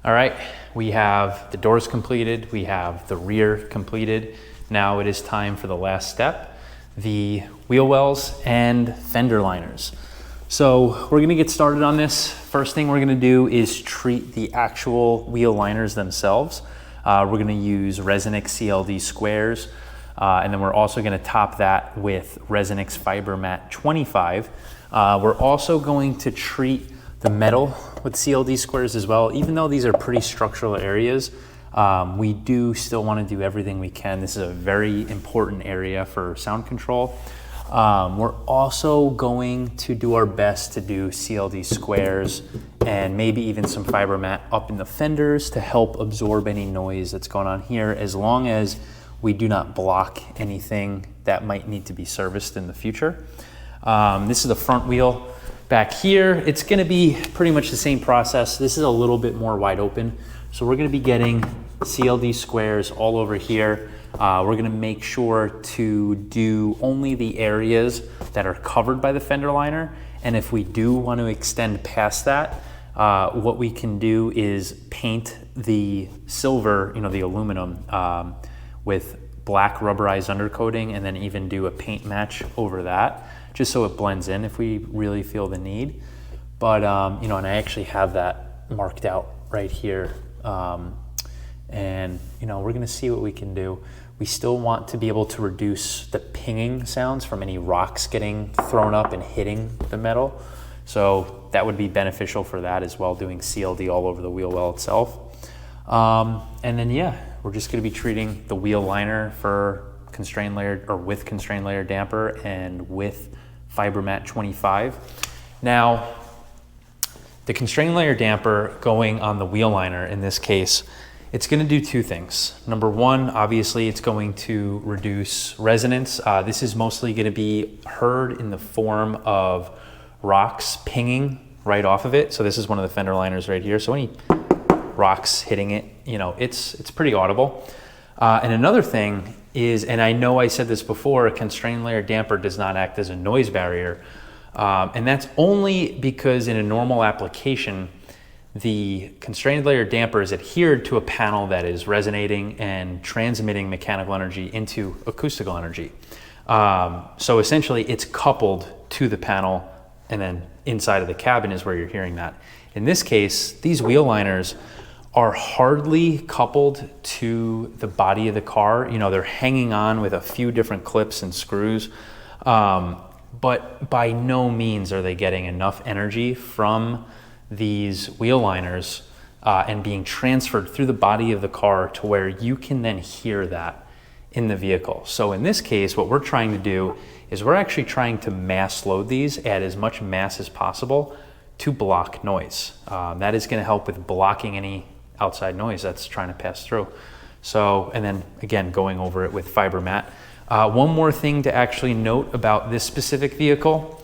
All right, we have the doors completed, we have the rear completed. Now it is time for the last step, the wheel wells and fender liners. So we're gonna get started on this. First thing we're gonna do is treat the actual wheel liners themselves. We're gonna use ResoNix CLD squares, and then we're also gonna top that with ResoNix Fiber Matte 25. We're also going to treat the metal with CLD squares as well. Even though these are pretty structural areas, we do still want to do everything we can. This is a very important area for sound control. We're also going to do our best to do CLD squares and maybe even some fiber mat up in the fenders to help absorb any noise that's going on here, as long as we do not block anything that might need to be serviced in the future. This is the front wheel. Back here, it's gonna be pretty much the same process. This is a little bit more wide open. So we're gonna be getting CLD squares all over here. We're gonna make sure to do only the areas that are covered by the fender liner. And if we do want to extend past that, what we can do is paint the silver, the aluminum, with black rubberized undercoating, and then even do a paint match over that, just so it blends in if we really feel the need. But, and I actually have that marked out right here. And we're gonna see what we can do. We still want to be able to reduce the pinging sounds from any rocks getting thrown up and hitting the metal. So that would be beneficial for that as well, doing CLD all over the wheel well itself. And then, yeah, we're just gonna be treating the wheel liner for constrained layer, or with constrained layer damper and with Fiber Matte 25. Now, the constrained layer damper going on the wheel liner in this case, it's gonna do two things. Number one, obviously it's going to reduce resonance. This is mostly gonna be heard in the form of rocks pinging right off of it. So this is one of the fender liners right here. So any rocks hitting it, it's pretty audible. And another thing is, and I know I said this before, a constrained layer damper does not act as a noise barrier. And that's only because in a normal application, the constrained layer damper is adhered to a panel that is resonating and transmitting mechanical energy into acoustical energy. So essentially it's coupled to the panel, and then inside of the cabin is where you're hearing that. In this case, these wheel liners are hardly coupled to the body of the car. They're hanging on with a few different clips and screws, but by no means are they getting enough energy from these wheel liners and being transferred through the body of the car to where you can then hear that in the vehicle. So in this case, what we're trying to do is we're actually trying to mass load these, add as much mass as possible to block noise. That is going to help with blocking any outside noise that's trying to pass through. So, and then again, going over it with fiber mat. One more thing to actually note about this specific vehicle,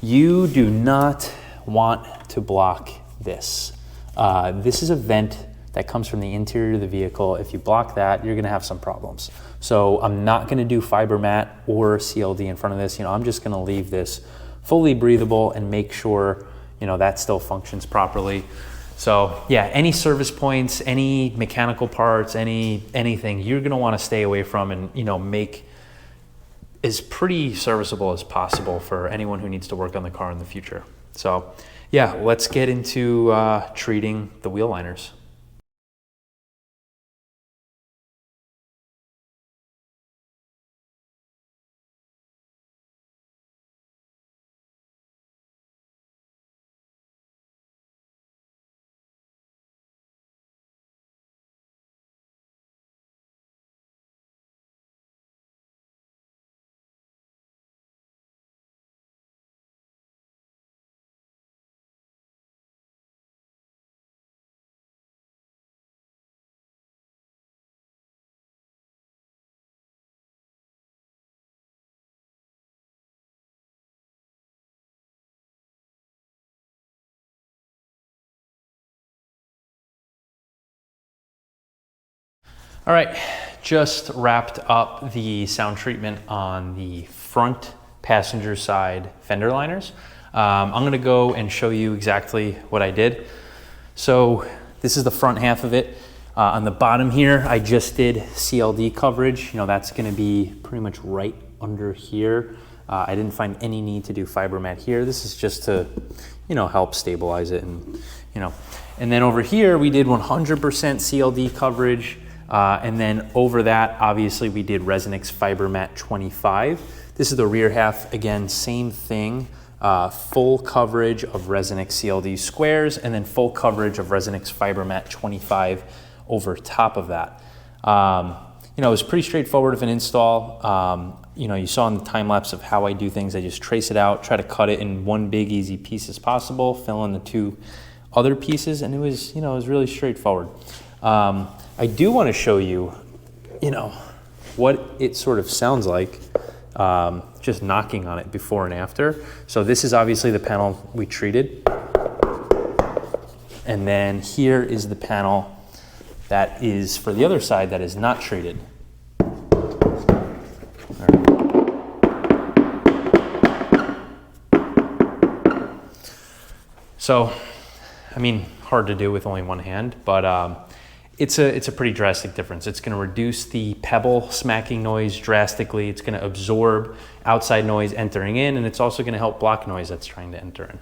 you do not want to block this. This is a vent that comes from the interior of the vehicle. If you block that, you're gonna have some problems. So I'm not gonna do fiber mat or CLD in front of this. I'm just gonna leave this fully breathable and make sure that still functions properly. So yeah, any service points, any mechanical parts, anything you're gonna wanna stay away from and make as pretty serviceable as possible for anyone who needs to work on the car in the future. So yeah, let's get into treating the wheel liners. All right, just wrapped up the sound treatment on the front passenger side fender liners. I'm gonna go and show you exactly what I did. So This is the front half of it. On the bottom here, I just did CLD coverage. You know, that's gonna be pretty much right under here. I didn't find any need to do fiber mat here. This is just to, you know, help stabilize it and, you know. And then over here, we did 100% CLD coverage. And then over that, obviously we did ResoNix Fiber Mat 25. This is the rear half. Again, same thing. Full coverage of ResoNix CLD squares and then full coverage of ResoNix Fiber Mat 25 over top of that. You know, it was pretty straightforward of an install. You know, you saw in the time lapse of how I do things. I just trace it out, try to cut it in one big easy piece as possible, fill in the two other pieces, and it was, you know, it was really straightforward. I do want to show you, you know, what it sort of sounds like just knocking on it before and after. So this is obviously the panel we treated. And then here is the panel that is for the other side that is not treated. So, I mean, hard to do with only one hand, but it's a pretty drastic difference. It's gonna reduce the pebble smacking noise drastically. It's gonna absorb outside noise entering in, and it's also gonna help block noise that's trying to enter in.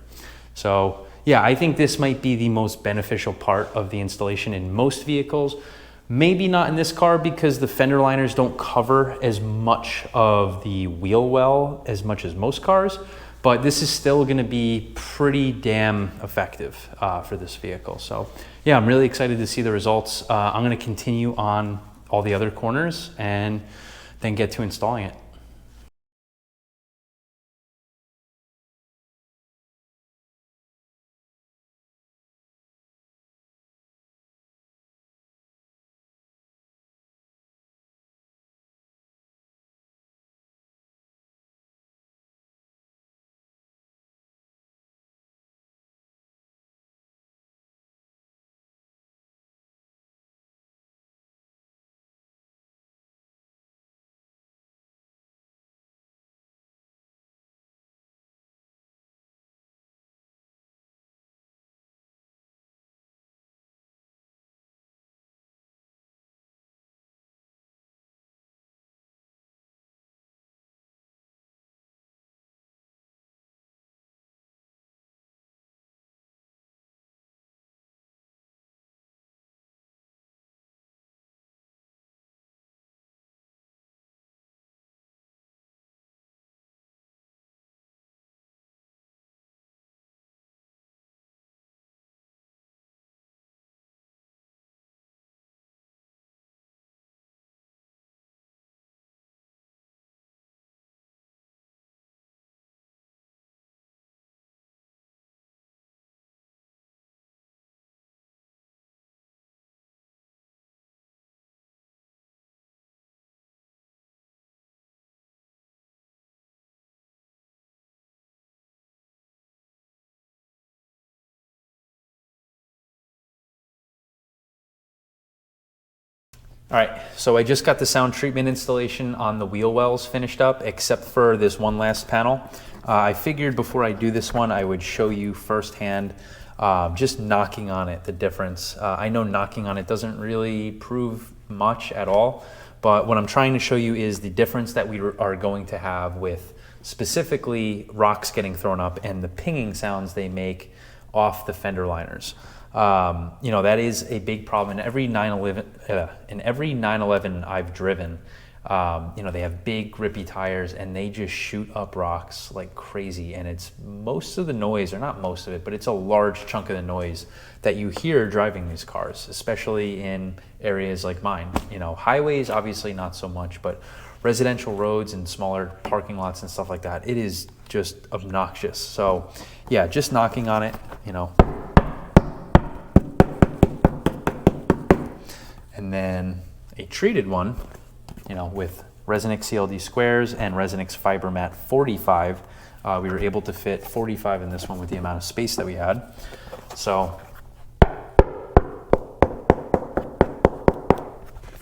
So yeah, I think this might be the most beneficial part of the installation in most vehicles. Maybe not in this car because the fender liners don't cover as much of the wheel well as much as most cars, but this is still gonna be pretty damn effective for this vehicle. So yeah, I'm really excited to see the results. I'm gonna continue on all the other corners and then get to installing it. All right, so I just got the sound treatment installation on the wheel wells finished up, except for this one last panel. I figured before I do this one, I would show you firsthand just knocking on it, the difference. I know knocking on it doesn't really prove much at all, but what I'm trying to show you is the difference that we are going to have with specifically rocks getting thrown up and the pinging sounds they make off the fender liners. You know, that is a big problem in every 911 I've driven. You know, they have big grippy tires and they just shoot up rocks like crazy, and it's most of the noise, or not most of it, but it's a large chunk of the noise that you hear driving these cars, especially in areas like mine. You know, highways obviously not so much, but residential roads and smaller parking lots and stuff like that, it is just obnoxious. So yeah, just knocking on it, you know. And then a treated one, you know, with ResoNix CLD squares and ResoNix Fiber Mat 45. We were able to fit 45 in this one with the amount of space that we had. So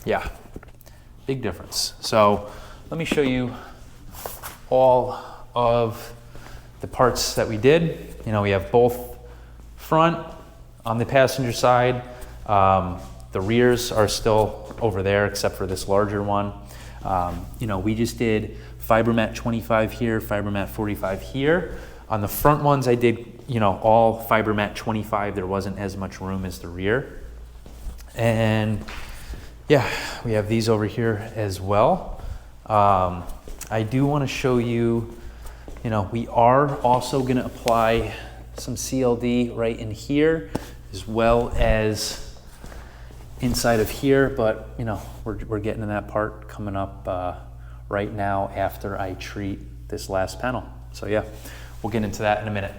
yeah, big difference. So let me show you all of the parts that we did. You know, we have both front on the passenger side, The rears are still over there except for this larger one. You know, we just did Fibermat 25 here, Fibermat 45 here. On the front ones I did, you know, all Fibermat 25. There wasn't as much room as the rear. And yeah, we have these over here as well. I do want to show you, you know, we are also going to apply some CLD right in here as well as inside of here, but you know, we're getting to that part coming up right now after I treat this last panel. So yeah, we'll get into that in a minute.